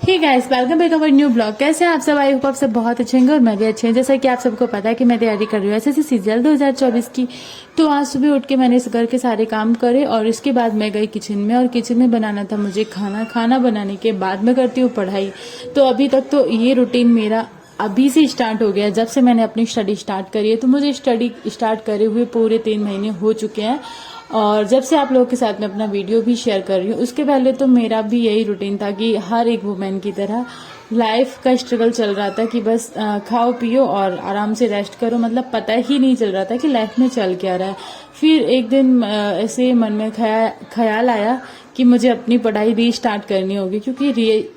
Hey guys, welcome back our new blog. कैसे हैं आप सब? आई होप आप सब बहुत अच्छे होंगे और मैं भी अच्छे हैं। जैसा कि आप सबको पता है कि मैं तैयारी कर रही हूँ एसएससी सीजीएल 2024 की। तो आज सुबह उठ के मैंने इस घर के सारे काम करे और इसके बाद मैं गई किचन में, और किचन में बनाना था मुझे खाना बनाने के बाद मैं करती हूँ पढ़ाई। तो अभी तक तो ये रूटीन मेरा अभी से स्टार्ट हो गया, जब से मैंने अपनी स्टडी स्टार्ट करी है। तो मुझे स्टडी स्टार्ट करे हुए पूरे 3 महीने हो चुके हैं, और जब से आप लोगों के साथ में अपना वीडियो भी शेयर कर रही हूँ, उसके पहले तो मेरा भी यही रूटीन था कि हर एक वुमेन की तरह लाइफ का स्ट्रगल चल रहा था कि बस खाओ पियो और आराम से रेस्ट करो। मतलब पता ही नहीं चल रहा था कि लाइफ में चल क्या रहा है। फिर एक दिन ऐसे मन में ख्याल आया कि मुझे अपनी पढ़ाई रीस्टार्ट करनी होगी, क्योंकि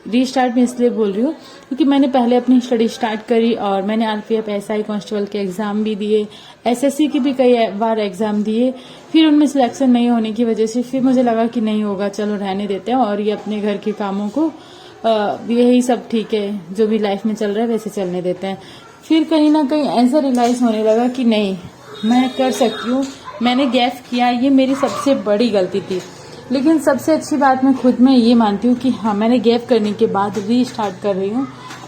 रीस्टार्ट में इसलिए बोल रही हूँ क्योंकि मैंने पहले अपनी स्टडी स्टार्ट करी और मैंने आरपीएफ एसआई कांस्टेबल के एग्जाम भी दिए, एसएससी की भी कई बार एग्जाम दिए। फिर उनमें सिलेक्शन नहीं होने की वजह से फिर मुझे लगा कि नहीं होगा, चलो रहने देते हैं और ये अपने घर के कामों को यही सब ठीक है, जो भी लाइफ में चल रहा है वैसे चलने देते हैं। फिर कहीं ना कहीं ऐसा रियलाइज होने लगा कि नहीं, मैं कर सकती हूँ। मैंने गैप किया, ये मेरी सबसे बड़ी गलती थी। लेकिन सबसे अच्छी बात मैं खुद में ये मानती हूँ कि हाँ, मैंने गैप करने के बाद रीस्टार्ट कर रही हूँ।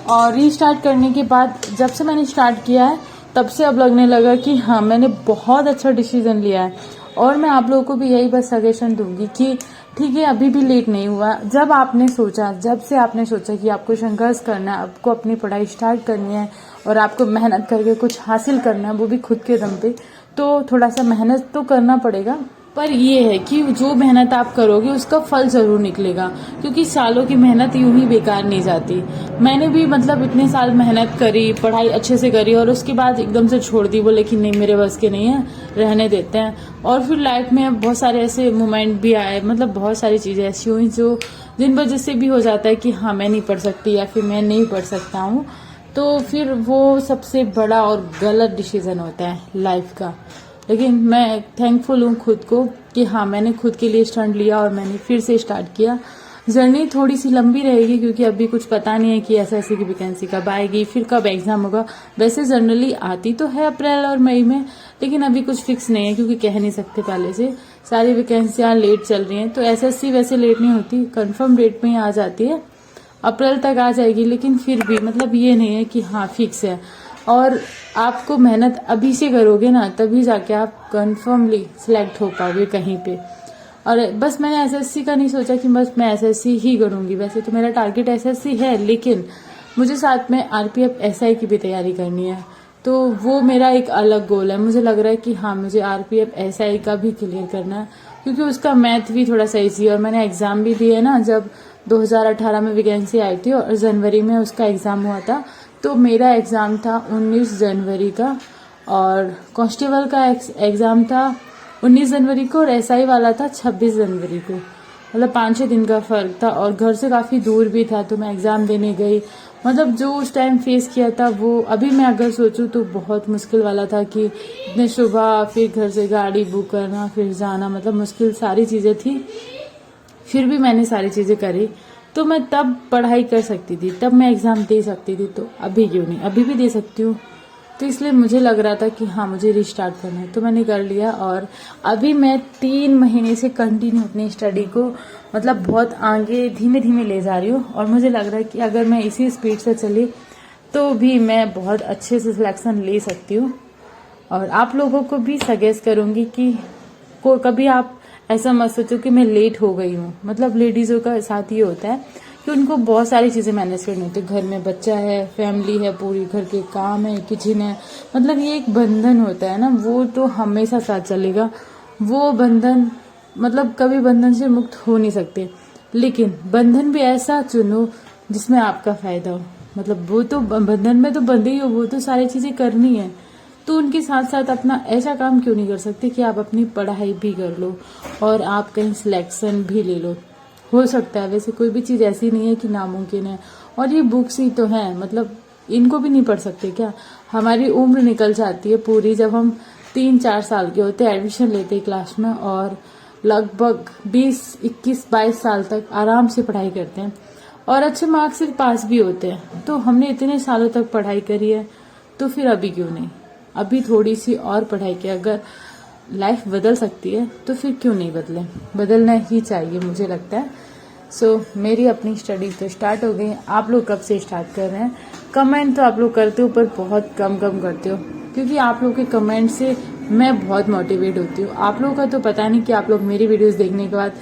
और रीस्टार्ट करने के बाद जब से मैंने स्टार्ट किया है तब से अब लगने लगा कि हाँ, मैंने बहुत अच्छा डिसीजन लिया है। और मैं आप लोगों को भी यही बस सजेशन दूंगी कि ठीक है, अभी भी लेट नहीं हुआ। जब से आपने सोचा कि आपको संघर्ष करना है, आपको अपनी पढ़ाई स्टार्ट करनी है और आपको मेहनत करके कुछ हासिल करना है, वो भी खुद के दम पे, तो थोड़ा सा मेहनत तो करना पड़ेगा। पर ये है कि जो मेहनत आप करोगे उसका फल जरूर निकलेगा, क्योंकि सालों की मेहनत यूं ही बेकार नहीं जाती। मैंने भी मतलब इतने साल मेहनत करी, पढ़ाई अच्छे से करी और उसके बाद एकदम से छोड़ दी, बोले कि नहीं मेरे बस के नहीं है, रहने देते हैं। और फिर लाइफ में बहुत सारे ऐसे मोमेंट भी आए, मतलब बहुत सारी चीजें ऐसी हुई जो जिन वजह से भी हो जाता है कि हाँ, मैं नहीं पढ़ सकती या फिर मैं नहीं पढ़ सकता हूँ। तो फिर वो सबसे बड़ा और गलत डिसीजन होता है लाइफ का। लेकिन मैं थैंकफुल हूँ खुद को कि हाँ, मैंने खुद के लिए स्टैंड लिया और मैंने फिर से स्टार्ट किया। जर्नी थोड़ी सी लंबी रहेगी क्योंकि अभी कुछ पता नहीं है कि एसएससी की वैकेंसी कब आएगी, फिर कब एग्जाम होगा। वैसे जनरली आती तो है अप्रैल और मई में, लेकिन अभी कुछ फिक्स नहीं है क्योंकि कह नहीं सकते पहले से। सारी वैकेंसियां लेट चल रही हैं, तो एसएससी वैसे लेट नहीं होती, कंफर्म डेट में ही आ जाती है, अप्रैल तक आ जाएगी। लेकिन फिर भी मतलब ये नहीं है कि हाँ फिक्स है। और आपको मेहनत अभी से करोगे ना, तभी जाके आप कंफर्मली सिलेक्ट हो पाओगे कहीं पे। और बस मैंने एसएससी का नहीं सोचा कि बस मैं एसएससी ही करूंगी, वैसे तो मेरा टारगेट एसएससी है, लेकिन मुझे साथ में आरपीएफ एसआई की भी तैयारी करनी है। तो वो मेरा एक अलग गोल है। मुझे लग रहा है कि हाँ, मुझे आरपीएफ एसआई का भी क्लियर करना है, क्योंकि उसका मैथ भी थोड़ा सही थी और मैंने एग्जाम भी दिए ना, जब 2018 में वैकेंसी आई थी और जनवरी में उसका एग्जाम हुआ था। तो मेरा एग्जाम था 19 जनवरी का और कांस्टेबल का एग्जाम था 19 जनवरी को और एसआई वाला था 26 जनवरी को। मतलब 5-6 दिन का फर्क था और घर से काफी दूर भी था, तो मैं एग्जाम देने गई। मतलब जो उस टाइम फेस किया था वो अभी मैं अगर सोचूं तो बहुत मुश्किल वाला था कि इतने सुबह फिर घर से गाड़ी बुक करना, फिर जाना, मतलब मुश्किल सारी चीजें थी। फिर भी मैंने सारी चीजें करी। तो मैं तब पढ़ाई कर सकती थी, तब मैं एग्जाम दे सकती थी, तो अभी क्यों नहीं, अभी भी दे सकती हूँ। तो इसलिए मुझे लग रहा था कि हाँ, मुझे रिस्टार्ट करना है, तो मैंने कर लिया। और अभी मैं 3 महीने से कंटिन्यू अपनी स्टडी को मतलब बहुत आगे धीमे धीमे ले जा रही हूँ। और मुझे लग रहा है कि अगर मैं इसी स्पीड से चली तो भी मैं बहुत अच्छे से सिलेक्शन ले सकती हूँ। और आप लोगों को भी सजेस्ट करूंगी कि कभी आप ऐसा मत सोचो कि मैं लेट हो गई हूँ। मतलब लेडीजों का साथ ये होता है कि उनको बहुत सारी चीजें मैनेज करनी होती है। घर में बच्चा है, फैमिली है, पूरी घर के काम है, किचन है, मतलब ये एक बंधन होता है ना, वो तो हमेशा साथ चलेगा। वो बंधन मतलब कभी बंधन से मुक्त हो नहीं सकते, लेकिन बंधन भी ऐसा चुनो जिसमें आपका फायदा हो। मतलब वो तो बंधन में तो बंधे ही हो, वो तो सारी चीजें करनी है, तो उनके साथ साथ अपना ऐसा काम क्यों नहीं कर सकते कि आप अपनी पढ़ाई भी कर लो और आप कहीं सिलेक्शन भी ले लो। हो सकता है, वैसे कोई भी चीज ऐसी नहीं है कि नामुमकिन है। और ये बुक्स ही तो है, मतलब इनको भी नहीं पढ़ सकते क्या? हमारी उम्र निकल जाती है पूरी, जब हम 3-4 साल के होते हैं, एडमिशन लेते हैं क्लास में और लगभग 20, 21, 22 साल तक आराम से पढ़ाई करते हैं और अच्छे मार्क्स से पास भी होते हैं। तो हमने इतने सालों तक पढ़ाई करी है, तो फिर अभी क्यों नहीं? अभी थोड़ी सी और पढ़ाई की, अगर लाइफ बदल सकती है तो फिर क्यों नहीं बदले? बदलना ही चाहिए मुझे लगता है। सो मेरी अपनी स्टडी तो स्टार्ट हो गई। आप लोग कब से स्टार्ट कर रहे हैं? कमेंट तो आप लोग करते हो पर बहुत कम करते हो, क्योंकि आप लोग के कमेंट से मैं बहुत मोटिवेट होती हूँ। आप लोगों का तो पता नहीं कि आप लोग मेरी वीडियोस देखने के बाद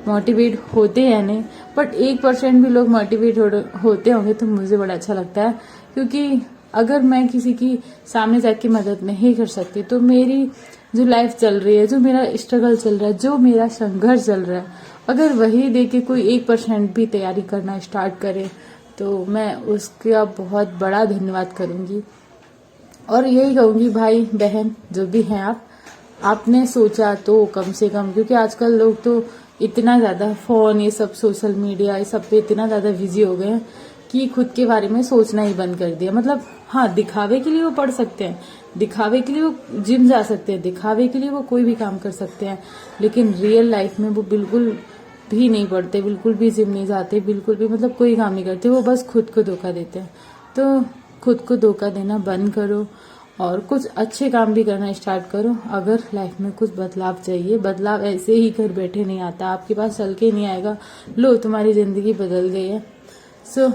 मोटिवेट होते हैं या नहीं, बट 1% भी लोग मोटिवेट होते होंगे तो मुझे बड़ा अच्छा लगता है। क्योंकि अगर मैं किसी की सामने जाके मदद नहीं कर सकती तो मेरी जो लाइफ चल रही है, जो मेरा स्ट्रगल चल रहा है, जो मेरा संघर्ष चल रहा है, अगर वही देख के कोई 1% भी तैयारी करना स्टार्ट करे तो मैं उसका बहुत बड़ा धन्यवाद करूंगी। और यही कहूंगी भाई बहन जो भी हैं आपने सोचा तो कम से कम, क्योंकि आजकल लोग तो इतना ज्यादा फोन, ये सब सोशल मीडिया, ये सब पे इतना ज्यादा बिजी हो गए हैं कि खुद के बारे में सोचना ही बंद कर दिया। मतलब हाँ, दिखावे के लिए वो पढ़ सकते हैं, दिखावे के लिए वो जिम जा सकते हैं, दिखावे के लिए वो कोई भी काम कर सकते हैं, लेकिन रियल लाइफ में वो बिल्कुल भी नहीं पढ़ते, बिल्कुल भी जिम नहीं जाते, बिल्कुल भी मतलब कोई काम नहीं करते। वो बस खुद को धोखा देते हैं। तो खुद को धोखा देना बंद करो और कुछ अच्छे काम भी करना स्टार्ट करो। अगर लाइफ में कुछ बदलाव चाहिए, बदलाव ऐसे ही घर बैठे नहीं आता, आपके पास चल के नहीं आएगा। लो, तुम्हारी जिंदगी बदल गई है। सो